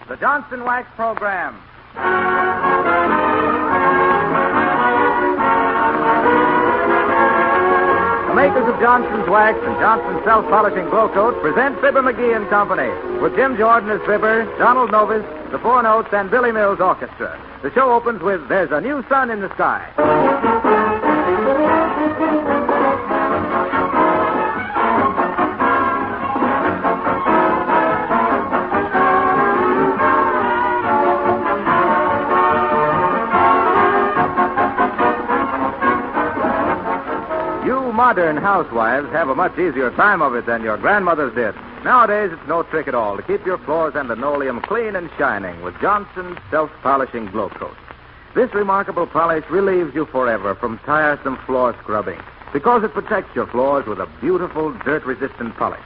the Johnson Wax Program. The makers of Johnson's Wax and Johnson's Self-Polishing Glow Coat present Fibber McGee and Company, with Jim Jordan as Fibber, Donald Novis, the Four Notes, and Billy Mills Orchestra. The show opens with There's a New Sun in the Sky. Modern housewives have a much easier time of it than your grandmothers did. Nowadays, it's no trick at all to keep your floors and linoleum clean and shining with Johnson's Self-Polishing Glow Coat. This remarkable polish relieves you forever from tiresome floor scrubbing because it protects your floors with a beautiful, dirt-resistant polish.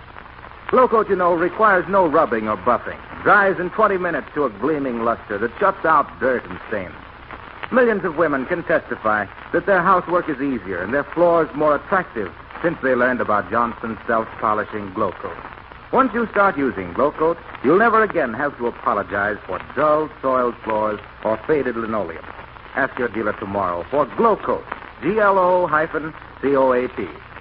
Glow Coat, you know, requires no rubbing or buffing. Dries in 20 minutes to a gleaming luster that shuts out dirt and stains. Millions of women can testify that their housework is easier and their floors more attractive since they learned about Johnson's Self-Polishing Glow Coat. Once you start using Glow Coat, you'll never again have to apologize for dull, soiled floors or faded linoleum. Ask your dealer tomorrow for Glow Coat, GLO-COAT.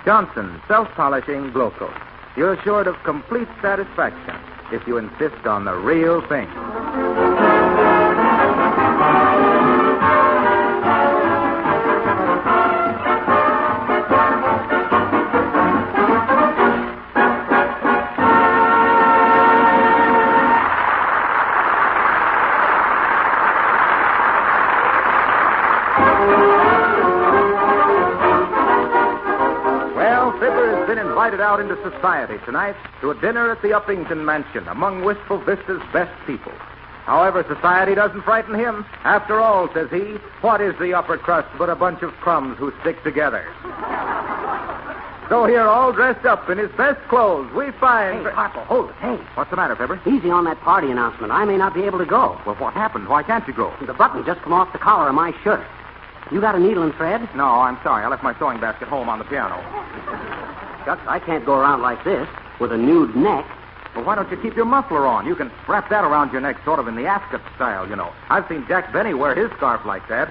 Johnson's Self-Polishing Glow Coat. You're assured of complete satisfaction if you insist on the real thing. Invited out into society tonight to a dinner at the Uppington Mansion among Wistful Vista's best people. However, society doesn't frighten him. After all, says he, what is the upper crust but a bunch of crumbs who stick together? So here, all dressed up in his best clothes, we find... Hey, Harpo, hold it. Hey. What's the matter, Fibber? Easy on that party announcement. I may not be able to go. Well, what happened? Why can't you go? The button just come off the collar of my shirt. You got a needle and thread? No, I'm sorry. I left my sewing basket home on the piano. Shucks, I can't go around like this with a nude neck. Well, why don't you keep your muffler on? You can wrap that around your neck sort of in the Ascot style, you know. I've seen Jack Benny wear his scarf like that.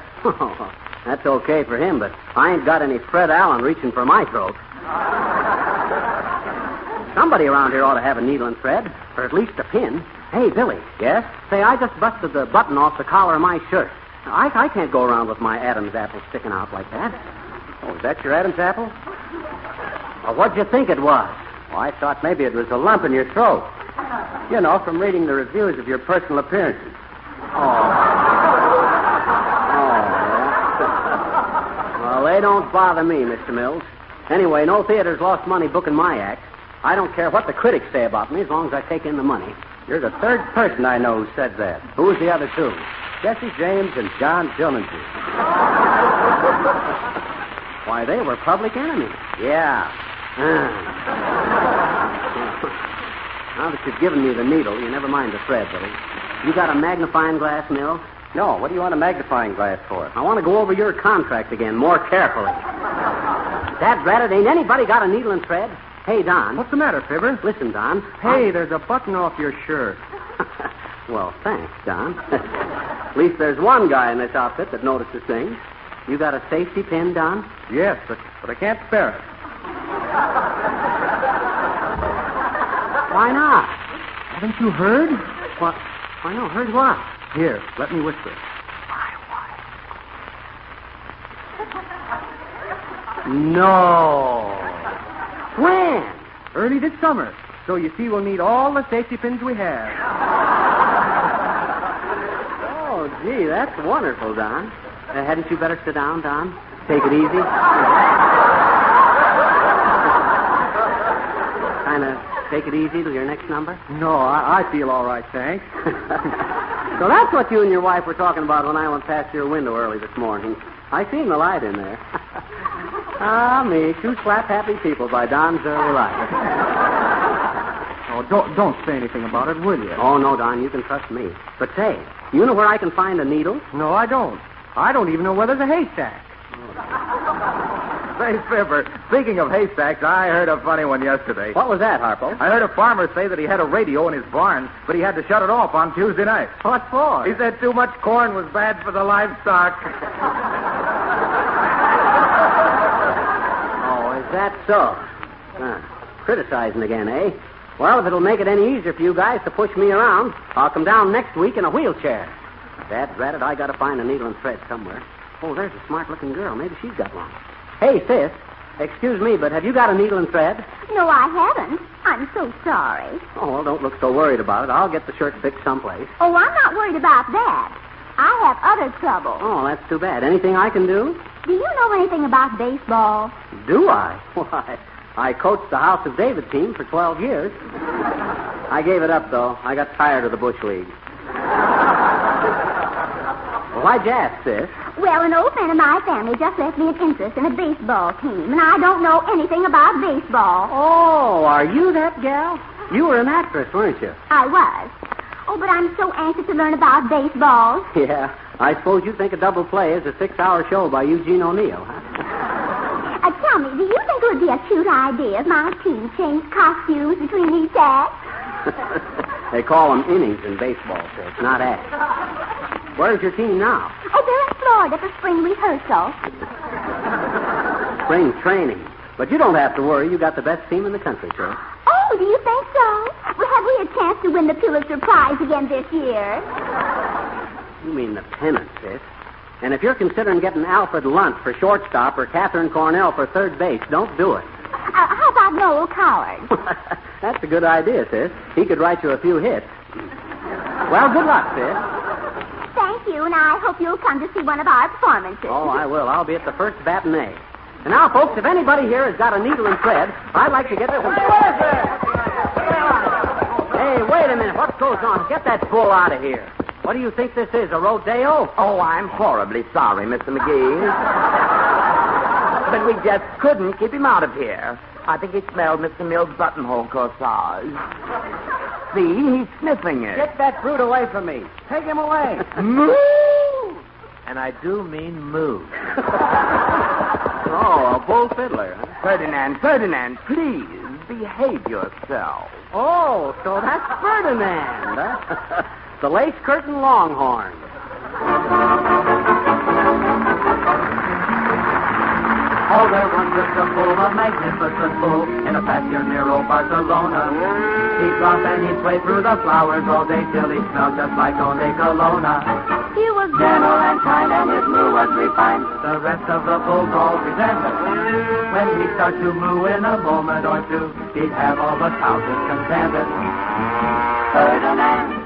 That's okay for him, but I ain't got any Fred Allen reaching for my throat. Somebody around here ought to have a needle and thread, or at least a pin. Hey, Billy. Yes? Say, I just busted the button off the collar of my shirt. I can't go around with my Adam's apple sticking out like that. Oh, is that your Adam's apple? Well, what'd you think it was? Well, I thought maybe it was a lump in your throat. You know, from reading the reviews of your personal appearances. Well, they don't bother me, Mr. Mills. Anyway, no theater's lost money booking my act. I don't care what the critics say about me as long as I take in the money. You're the third person I know who said that. Who's the other two? Jesse James and John Dillinger. Why, they were public enemies. Yeah. Now that you've given me the needle, you never mind the thread, Billy. You got a magnifying glass, Mills? No, what do you want a magnifying glass for? I want to go over your contract again more carefully. Dad Braddock, ain't anybody got a needle and thread? Hey, Don. What's the matter, Fibber? Listen, Don. Hey, there's a button off your shirt. Well, thanks, Don. At least there's one guy in this outfit that notices things. You got a safety pin, Don? Yes, but I can't spare it. Why not? Haven't you heard? What? I know. Heard what? Here, let me whisper. No. When? Early this summer. So you see, we'll need all the safety pins we have. Oh, gee, that's wonderful, Don. Hadn't you better sit down, Don? Take it easy. Kind of take it easy till your next number? No, I feel all right, thanks. So that's what you and your wife were talking about when I went past your window early this morning. I seen the light in there. Me, two slap-happy people by Don's early light. Oh, don't say anything about it, will you? Oh, no, Don, you can trust me. But say, you know where I can find a needle? No, I don't. I don't even know where there's a haystack. Say, Fibber, speaking of haystacks, I heard a funny one yesterday. What was that, Harpo? I heard a farmer say that he had a radio in his barn, but he had to shut it off on Tuesday night. What for? He said too much corn was bad for the livestock. Oh, is that so? Criticizing again, eh? Well, if it'll make it any easier for you guys to push me around, I'll come down next week in a wheelchair. Dad I gotta find a needle and thread somewhere. Oh, there's a smart-looking girl. Maybe she's got one. Hey, sis, excuse me, but have you got a needle and thread? No, I haven't. I'm so sorry. Oh, well, don't look so worried about it. I'll get the shirt fixed someplace. Oh, I'm not worried about that. I have other trouble. Oh, that's too bad. Anything I can do? Do you know anything about baseball? Do I? Why, I coached the House of David team for 12 years. I gave it up, though. I got tired of the Bush League. Why'd you ask, sis? Well, an old friend of my family just left me an interest in a baseball team, and I don't know anything about baseball. Oh, are you that gal? You were an actress, weren't you? I was. Oh, but I'm so anxious to learn about baseball. Yeah. I suppose you think a double play is a 6-hour show by Eugene O'Neill, huh? Tell me, do you think it would be a cute idea if my team changed costumes between each act? They call them innings in baseball, sis, not acts. Where's your team now? Oh, they're in Florida for spring rehearsal. Spring training. But you don't have to worry. You got the best team in the country, sis. Oh, do you think so? Well, have we a chance to win the Pulitzer Prize again this year? You mean the pennant, sis. And if you're considering getting Alfred Lunt for shortstop or Catherine Cornell for third base, don't do it. How about Noel Coward? That's a good idea, sis. He could write you a few hits. Well, good luck, sis. Thank you, and I hope you'll come to see one of our performances. Oh, I will. I'll be at the first matinee. And now, folks, if anybody here has got a needle and thread, I'd like to get this one. Hey, wait a minute. What goes on? Get that bull out of here. What do you think this is, a rodeo? Oh, I'm horribly sorry, Mr. McGee. But we just couldn't keep him out of here. I think he smelled Mr. Mill's buttonhole corsage. See, he's sniffing it. Get that brute away from me. Take him away. Moo! And I do mean move. Oh, a bull fiddler, huh? Ferdinand, please behave yourself. Oh, so that's Ferdinand, huh? The lace curtain longhorn. Oh, there was just a bull, a magnificent bull, in a pasture near old Barcelona. He'd romp and he'd sway through the flowers all day till he smelled just like Ole Colonna. He was gentle and kind and his moo was refined. The rest of the bulls all resented. When he'd start to moo in a moment or two, he'd have all the cows discontented. Ferdinand,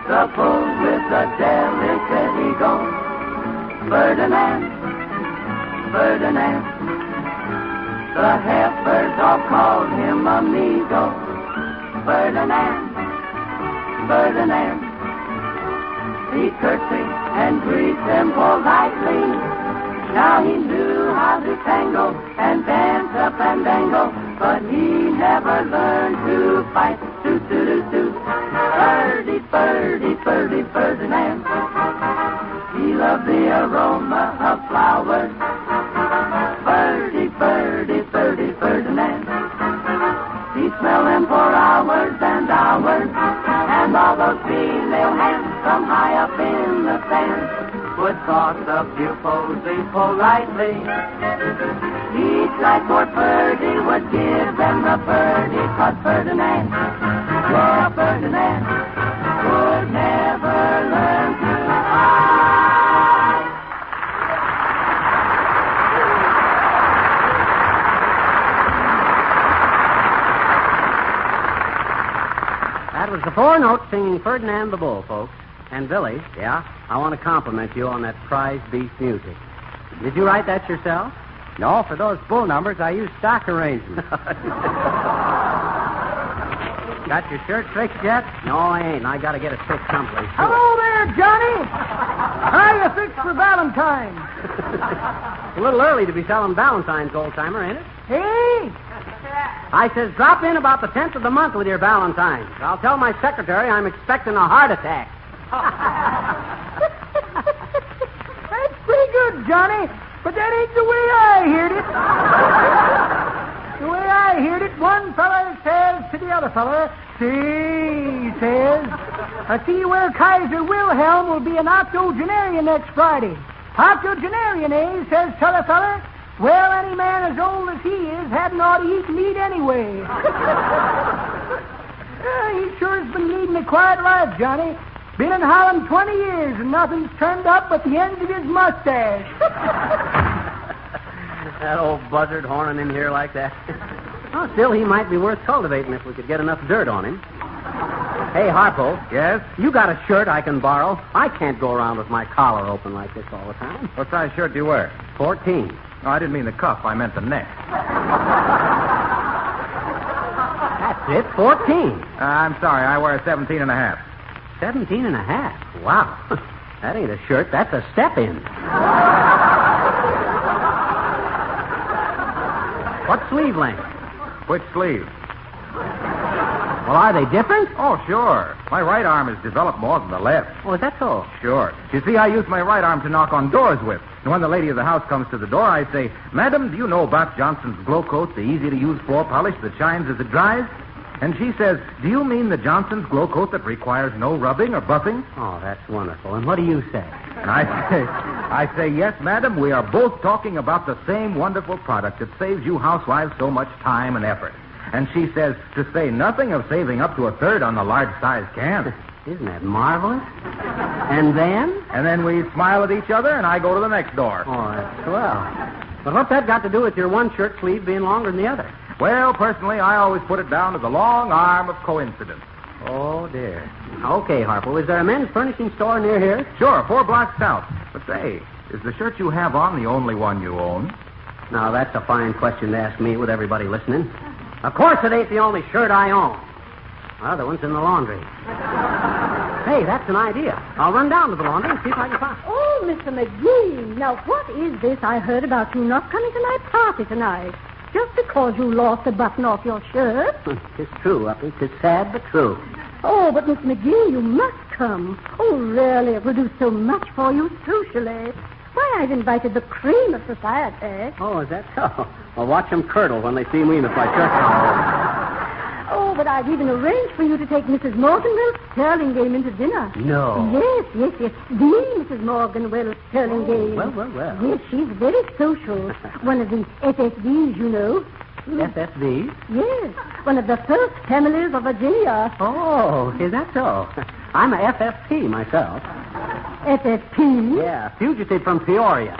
the bull with the delicate ego. Ferdinand, the heifers all called him amigo. Ferdinand, he curtsied and greeted them politely. Now he knew how to tango and dance up and dangle, but he never learned to fight. Toot-toot-toot-toot. Birdie, Ferdinand. He loved the aroma of flowers. Birdie, Ferdinand. He smelled them for hours and hours, and all those female hands from high up in the sand would toss a few posies politely. Each night poor Ferdy would give them the birdie, 'cause Ferdinand would never learn to fly. That was the four notes singing Ferdinand the Bull, folks. And Billy. Yeah? I want to compliment you on that prize beast music. Did you write that yourself? No, for those bull numbers, I used stock arrangements. Got your shirt fixed yet? No, I ain't. I got to get it fixed someplace. Hello there, Johnny. How you fixed for Valentine's? A little early to be selling Valentine's, old-timer, ain't it? Hey, I says, drop in about the 10th of the month with your Valentine's. I'll tell my secretary I'm expecting a heart attack. that's pretty good, Johnny, but that ain't the way I heard it. The way I heard it, one fella says to the other fella, see, he says, I see where Kaiser Wilhelm will be an octogenarian next Friday. Octogenarian, eh, says t'other fella. Well, any man as old as he is hadn't ought to eat meat anyway. He sure has been leading a quiet life, Johnny. Been in Holland 20 years, and nothing's turned up but the ends of his mustache. That old buzzard horning in here like that. Oh, still, he might be worth cultivating if we could get enough dirt on him. Hey, Harpo. Yes? You got a shirt I can borrow? I can't go around with my collar open like this all the time. What size shirt do you wear? 14. No, I didn't mean the cuff. I meant the neck. That's it, 14. I'm sorry. I wear 17 and a half. 17 and a half. Wow. That ain't a shirt. That's a step-in. What sleeve length? Which sleeve? Well, are they different? Oh, sure. My right arm is developed more than the left. Oh, is that so? Sure. You see, I use my right arm to knock on doors with. And when the lady of the house comes to the door, I say, Madam, do you know about Johnson's Glow Coat, the easy-to-use floor polish that shines as it dries? And she says, do you mean the Johnson's Glow Coat that requires no rubbing or buffing? Oh, that's wonderful. And what do you say? And I say, yes, madam, we are both talking about the same wonderful product that saves you housewives so much time and effort. And she says, to say nothing of saving up to a third on the large-size can. Isn't that marvelous? And then? And then we smile at each other, and I go to the next door. Oh, that's swell. But what's that got to do with your one shirt sleeve being longer than the other? Well, personally, I always put it down to the long arm of coincidence. Oh, dear. Okay, Harpo, is there a men's furnishing store near here? Sure, 4 blocks south. But say, is the shirt you have on the only one you own? Now, that's a fine question to ask me with everybody listening. Of course it ain't the only shirt I own. The other one's in the laundry. Hey, that's an idea. I'll run down to the laundry and see if I can find it. Oh, Mr. McGee, now what is this I heard about you not coming to my party tonight? Just because you lost a button off your shirt? Tis true, Uppy. Tis sad, but true. Oh, but Miss McGee, you must come. Oh, really, it will do so much for you socially. Why, I've invited the cream of society. Oh, is that so? Well, watch them curdle when they see me with my shirt collar. Oh, but I've even arranged for you to take Mrs. Morganwell's Sterling game into dinner. No. Yes. The Mrs. Morganwell's Sterling game. Well. Yes, she's very social. One of the FSBs, you know. FSB? Yes, one of the first families of Virginia. Oh, is that so? I'm a FFP myself. FFP? Yeah, fugitive from Peoria.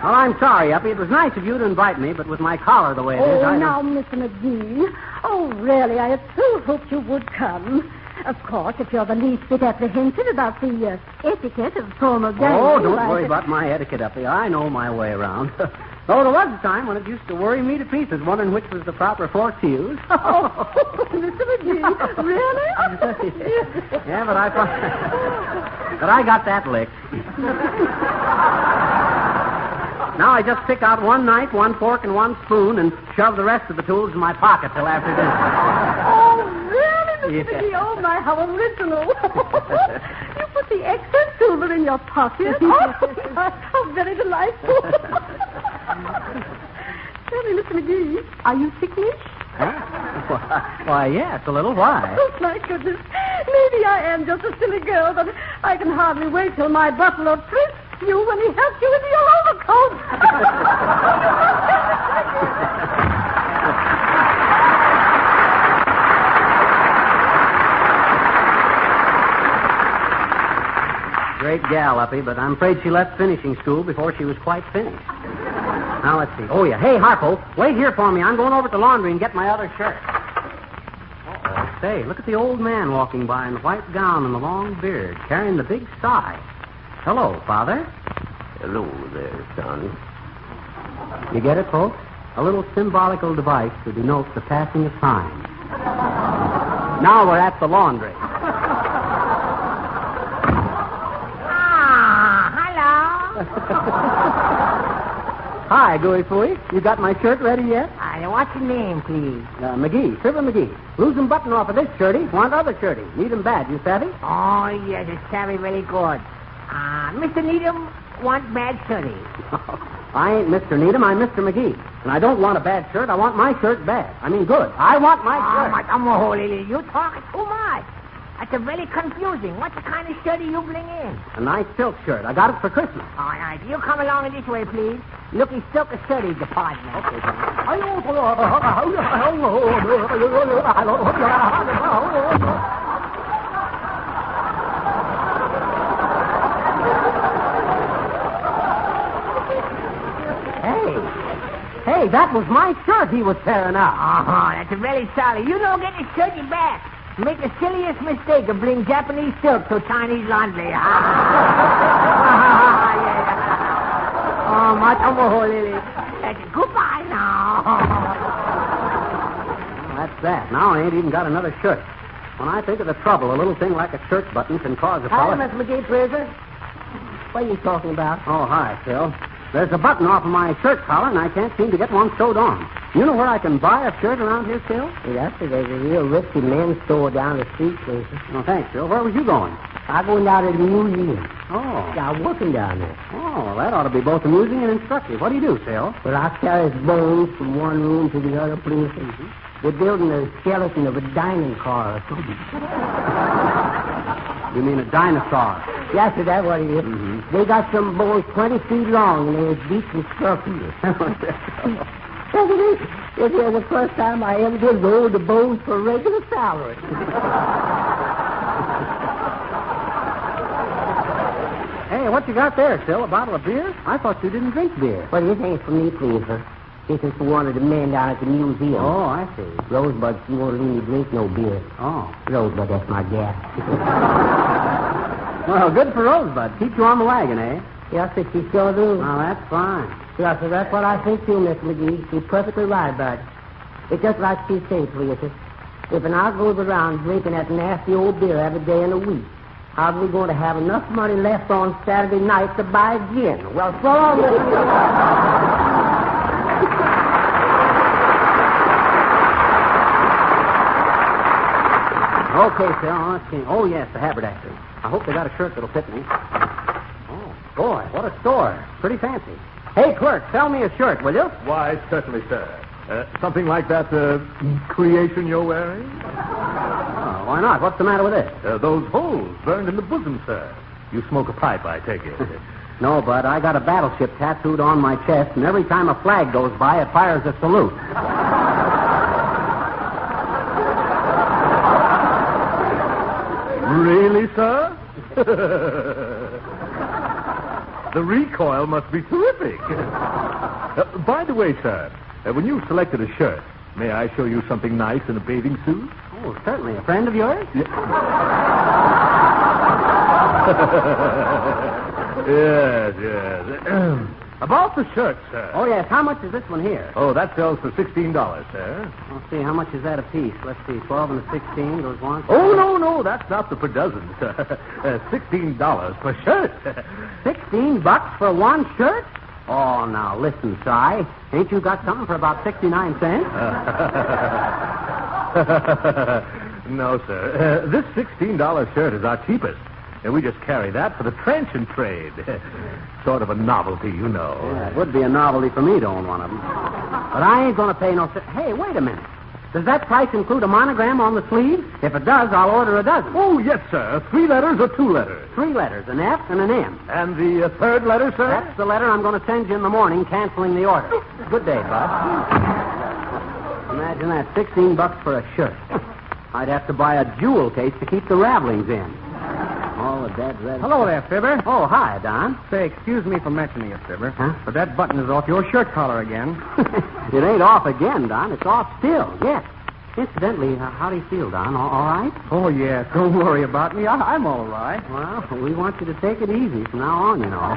Well, I'm sorry, Uppy. It was nice of you to invite me, but with my collar the way it is, I now, Mr. McGee. Oh, really, I had so hoped you would come. Of course, if you're the least bit apprehensive about the etiquette of formal dining... Oh, don't worry about my etiquette, Uppy. I know my way around. Though there was a time when it used to worry me to pieces, wondering which was the proper fork to use. Oh, Mr. McGee, really? Yeah, but I got that licked. Now I just pick out one knife, one fork, and one spoon, and shove the rest of the tools in my pocket till after dinner. Oh, really, Mr. Yeah. McGee? Oh, my, how original. You put the extra silver in your pocket? Oh, my, how very delightful. Tell me, Mr. McGee, are you ticklish? Huh? Why, yes, a little. Why? Oh, my goodness. Maybe I am just a silly girl, but I can hardly wait till my buffalo frisks you when he helps you with your overcoat. Great gal, Uppy, but I'm afraid she left finishing school before she was quite finished. Now, let's see. Oh, yeah. Hey, Harpo, wait here for me. I'm going over to the laundry and get my other shirt. Uh-oh. Say, look at the old man walking by in the white gown and the long beard, carrying the big sigh. Hello, Father. Hello there, son. You get it, folks? A little symbolical device to denote the passing of time. Now we're at the laundry. Hello. Hi, Gooey Fooey. You got my shirt ready yet? I And what's your name, please? McGee, Silver McGee. Losing button off of this shirty. Want other shirty. Need 'em bad, you savvy? Oh, yes, it's very, very good. Mr. Needham want bad shirty. I ain't Mr. Needham, I'm Mr. McGee. And I don't want a bad shirt, I want my shirt bad. I mean good. I want my shirt. You talking too much. That's very confusing. What kind of shirt do you bring in? A nice silk shirt. I got it for Christmas. All right, you come along this way, please. Looky, silk and shirty department. Okay, Hey, that was my shirt he was tearing out. That's very sorry. You don't get the shirty back. Make the silliest mistake of bring Japanese silk to Chinese laundry. Goodbye now. That's that. Now I ain't even got another shirt. When I think of the trouble a little thing like a shirt button can cause a Hi, fellow... Miss McGee, please. What are you talking about? Oh, hi, Phil. There's a button off of my shirt collar, and I can't seem to get one sewed on. You know where I can buy a shirt around here, Phil? Yes, sir. There's a real risky men's store down the street, please. Oh, thanks, Phil. Where was you going? I'm going down to the museum. Oh. Yeah, I'm working down there. Oh, well, that ought to be both amusing and instructive. What do you do, Phil? Well, I carry bones from one room to the other, please. Mm-hmm. They're building a skeleton of a dining car or something. You mean a dinosaur? Yes, sir, that's what it is. Mm-hmm. They got some bones 20 feet long, and they're deep and stuffy. This is the first time I ever did roll the bones for regular salary. Hey, what you got there, Phil? A bottle of beer? I thought you didn't drink beer. Well, this ain't for me, please, sir. This is for one of the men down at the museum. Oh, I see. Rosebud, she won't let me drink no beer. Oh. Rosebud, that's my gal. Well, good for Rosebud. Keep you on the wagon, eh? Yes, sir, she sure do. Well, that's fine. Yes, sir, that's what I think too, Miss McGee. She's perfectly right about it. It's just like she said, please, sir. If an hour goes around drinking that nasty old beer every day in a week, how's we going to have enough money left on Saturday night to buy gin? Well, so long, Miss McGee. Okay, Phil. Let's see. Oh, yes, the haberdashery. I hope they got a shirt that'll fit me. Oh, boy, what a store. Pretty fancy. Hey, clerk, sell me a shirt, will you? Why, certainly, sir. Something like that creation you're wearing? Oh, why not? What's the matter with it? Those holes burned in the bosom, sir. You smoke a pipe, I take it. No, Bud, I got a battleship tattooed on my chest, and every time a flag goes by, it fires a salute. Really, sir? The recoil must be terrific. By the way, sir, when you've selected a shirt, may I show you something nice in a bathing suit? Oh, certainly. A friend of yours? Yes. About the shirt, sir. Oh, yes. How much is this one here? Oh, that sells for $16, sir. Let's see. How much is that a piece? Let's see. 12 and a 16 goes one. Oh, no. That's not the per dozen, sir. $16 per shirt. $16 for one shirt? Oh, now, listen, Si. Ain't you got something for about 69 cents? No, sir. This $16 shirt is our cheapest. And we just carry that for the trench and trade. Sort of a novelty, you know. Yeah, it would be a novelty for me to own one of them. But I ain't going to pay no... Hey, wait a minute. Does that price include a monogram on the sleeve? If it does, I'll order a dozen. Oh, yes, sir. 3 letters or 2 letters? 3 letters, an F and an M. And the third letter, sir? That's the letter I'm going to send you in the morning, canceling the order. Good day, Bud. Imagine that, $16 for a shirt. I'd have to buy a jewel case to keep the ravelings in. All the dead red. Hello there, Fibber. Oh, hi, Don. Say, excuse me for mentioning it, Fibber. Huh? But that button is off your shirt collar again. It ain't off again, Don. It's off still, yes. Incidentally, how do you feel, Don? All right? Oh, yes. Don't worry about me. I'm all right. Well, we want you to take it easy from now on, you know.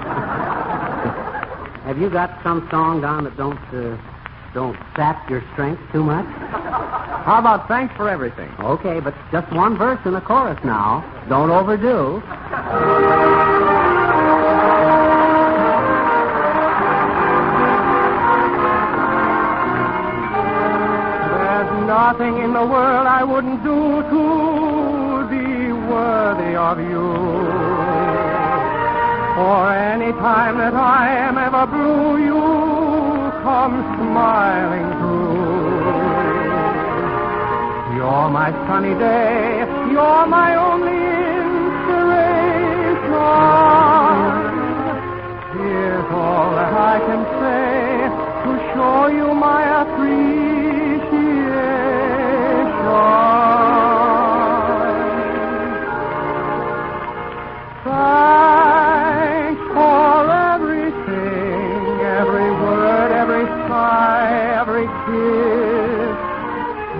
Have you got some song, Don, that don't sap your strength too much? How about thanks for everything? Okay, but just one verse in the chorus now. Don't overdo. nothing in the world I wouldn't do to be worthy of you. For any time that I am ever blue, you come smiling through. You're my sunny day, you're my only inspiration. Here's all that I can say to show you my appreciation. Thanks for everything, every word, every sigh, every kiss.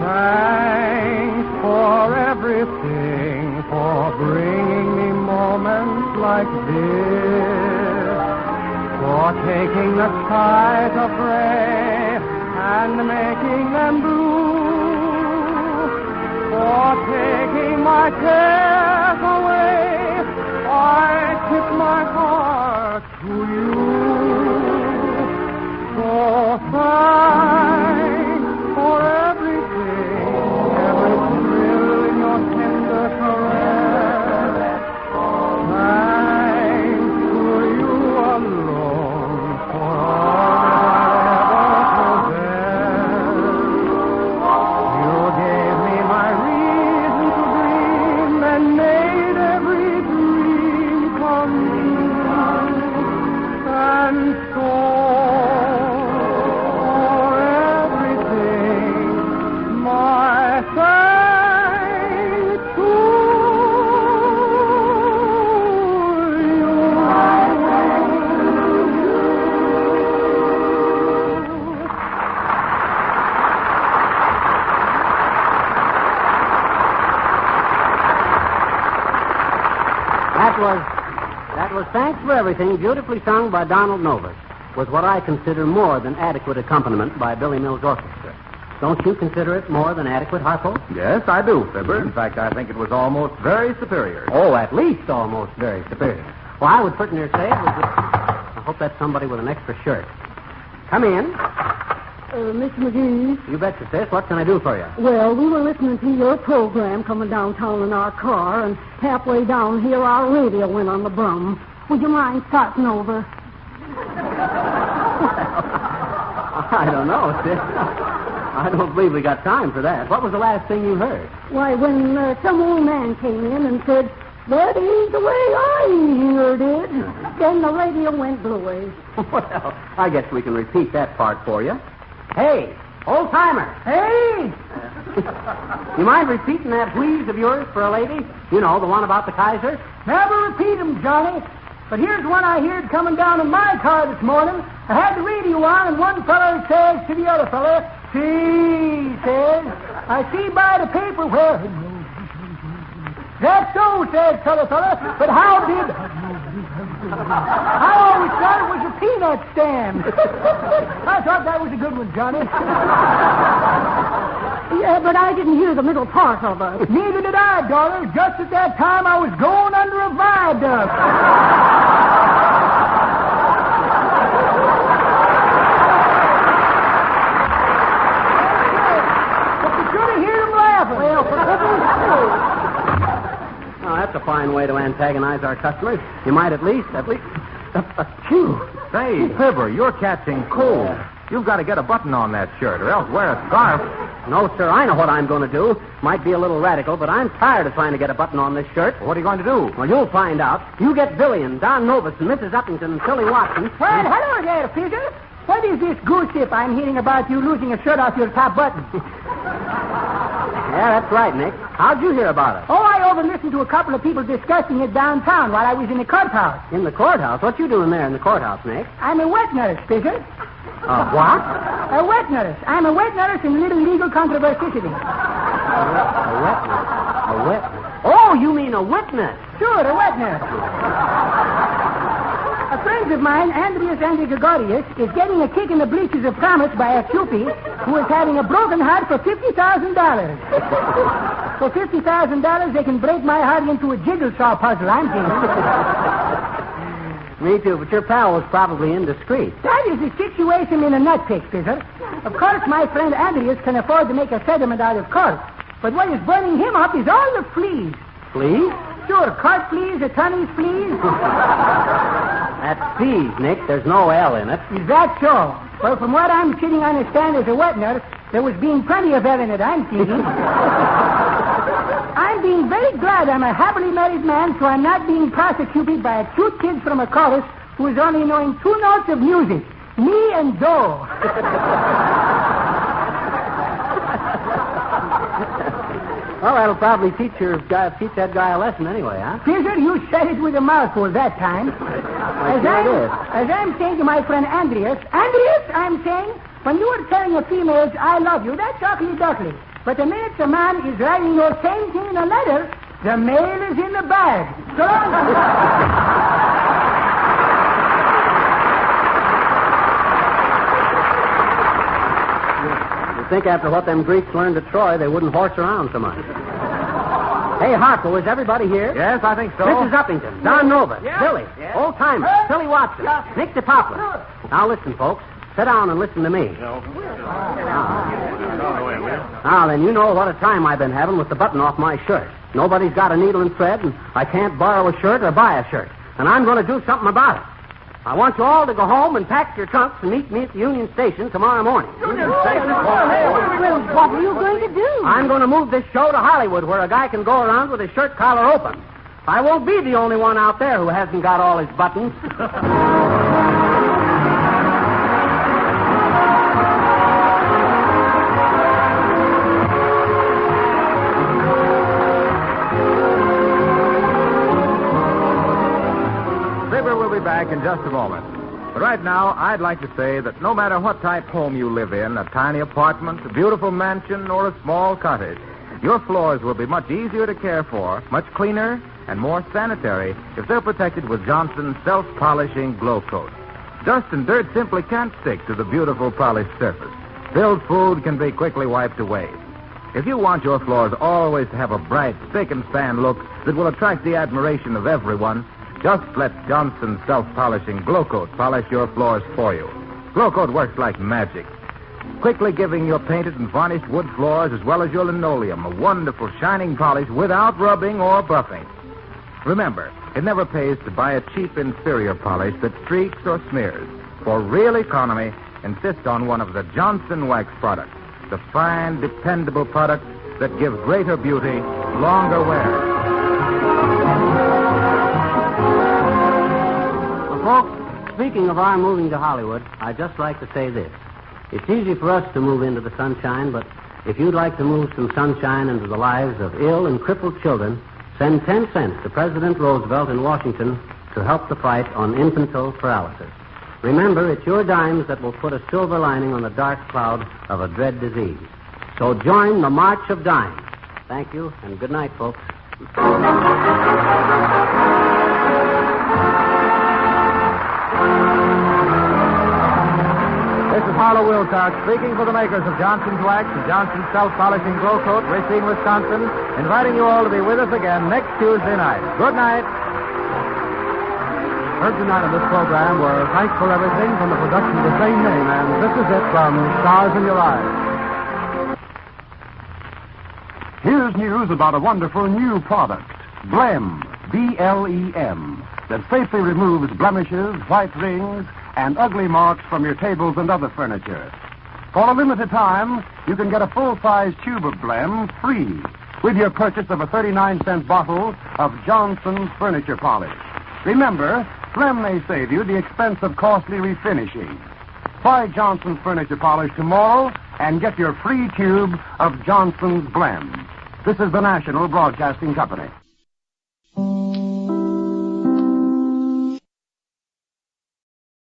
Thanks for everything, for bringing me moments like this. For taking the skies of gray and making them blue. For taking my cares away, I tip my heart to you. So thanks for everything, every thrill in your tender caress. Thanks to you alone for all I ever possessed. You gave me my reason to dream and made every dream come true. And so for everything, my thanks to you. That was Thanks for Everything, beautifully sung by Donald Novus, with what I consider more than adequate accompaniment by Billy Mills Orchestra. Don't you consider it more than adequate, Harpo? Yes, I do, Fibber. In fact, I think it was almost very superior. Oh, at least almost very superior. Well, I would put near say it was... I hope that's somebody with an extra shirt. Come in. Mr. McGee. You betcha, sis. What can I do for you? Well, we were listening to your program coming downtown in our car, and halfway down here our radio went on the brum. Would you mind starting over? I don't know, sis. I don't believe we got time for that. What was the last thing you heard? Why, when some old man came in and said, "That ain't the way I heard it," then the radio went bluey. Well, I guess we can repeat that part for you. Hey, old-timer. Hey! You mind repeating that wheeze of yours for a lady? You know, the one about the Kaiser? Never repeat 'em, Johnny. But here's one I heard coming down in my car this morning. I had the radio on, and one fellow says to the other fellow, "See," says, "I see by the paper where..." "That's so," says the other fellow, "but how did..." I always thought it was a peanut stand. I thought that was a good one, Johnny. Yeah, but I didn't hear the middle part of it. Neither did I, daughter. Just at that time, I was going under a viaduct. But you should have heard him laughing. Well, for goodness sake. Oh, that's a fine way to antagonize our customers. You might at least... Phew. Say, Fibber, you're catching cold. You've got to get a button on that shirt, or else wear a scarf. No, sir, I know what I'm going to do. Might be a little radical, but I'm tired of trying to get a button on this shirt. What are you going to do? Well, you'll find out. You get Billy and Don Novus and Mrs. Uppington and Tilly Watson. Well, hello there, Figger. What is this gossip I'm hearing about you losing a shirt off your top button? Yeah, that's right, Nick. How'd you hear about it? Oh, I overlistened to a couple of people discussing it downtown while I was in the courthouse. In the courthouse? What you doing there in the courthouse, Nick? I'm a wet nurse, Figger. What? A wet nurse. I'm a wet nurse in little legal controversy. A witness. A witness. Oh, you mean a witness? Sure, a wet nurse. A friend of mine, Andreas Gregorius, is getting a kick in the bleachers of promise by a Cupid who is having a broken heart for $50,000. For $50,000, they can break my heart into a jigsaw puzzle, I'm thinking. Me too, but your pal was probably indiscreet. That is the situation in a nutcase, Fizzle. Of course, my friend Andreas can afford to make a sediment out of cork. But what is burning him up is all the fleas. Fleas? Sure, cart fleas, attorney's fleas. That's fees, Nick. There's no L in it. Is that so? Well, from what I'm sitting on the stand as a wet nurse, there was being plenty of L in it, I'm thinking. I'm being very glad I'm a happily married man, so I'm not being prosecuted by a cute kid from a chorus who is only knowing 2 notes of music, me and do. Well, that'll probably teach that guy a lesson anyway, huh? Fizzle, you said it with a mouthful that time. As I'm saying to my friend Andreas, I'm saying, when you are telling a female, I love you, that's awfully duckly. But the minute the man is writing your same thing in a letter, the mail is in the bag. So long. I think after what them Greeks learned at Troy, they wouldn't horse around so much. Hey, Harpo, is everybody here? Yes, I think so. Mrs. Uppington, Don Nova, Billy, Old Timer, Billy Watson, Nick DePoplar. Now listen, folks. Sit down and listen to me. Now then, you know what a time I've been having with the button off my shirt. Nobody's got a needle and thread, and I can't borrow a shirt or buy a shirt. And I'm going to do something about it. I want you all to go home and pack your trunks and meet me at the Union Station tomorrow morning. Well, what are you going to do? I'm going to move this show to Hollywood, where a guy can go around with his shirt collar open. I won't be the only one out there who hasn't got all his buttons. We'll be back in just a moment. But right now, I'd like to say that no matter what type home you live in, a tiny apartment, a beautiful mansion, or a small cottage, your floors will be much easier to care for, much cleaner, and more sanitary if they're protected with Johnson's self-polishing glow coat. Dust and dirt simply can't stick to the beautiful polished surface. Spilled food can be quickly wiped away. If you want your floors always to have a bright, spick and span look that will attract the admiration of everyone, just let Johnson's self-polishing glow coat polish your floors for you. Glow coat works like magic, quickly giving your painted and varnished wood floors as well as your linoleum a wonderful shining polish without rubbing or buffing. Remember, it never pays to buy a cheap inferior polish that streaks or smears. For real economy, insist on one of the Johnson Wax products, the fine, dependable products that give greater beauty, longer wear. Folks, speaking of our moving to Hollywood, I'd just like to say this. It's easy for us to move into the sunshine, but if you'd like to move some sunshine into the lives of ill and crippled children, send 10 cents to President Roosevelt in Washington to help the fight on infantile paralysis. Remember, it's your dimes that will put a silver lining on the dark cloud of a dread disease. So join the March of Dimes. Thank you, and good night, folks. This is Harlow Wilcox speaking for the makers of Johnson's Wax and Johnson's Self-Polishing Glow Coat, Racine, Wisconsin, inviting you all to be with us again next Tuesday night. Good night. Heard tonight on this program were Thanks for Everything from the production of the same name, and this is it from Stars in Your Eyes. Here's news about a wonderful new product, Blem, B-L-E-M, that safely removes blemishes, white rings, and ugly marks from your tables and other furniture. For a limited time, you can get a full-size tube of Blem free with your purchase of a 39-cent bottle of Johnson's Furniture Polish. Remember, Blem may save you the expense of costly refinishing. Try Johnson's Furniture Polish tomorrow and get your free tube of Johnson's Blem. This is the National Broadcasting Company.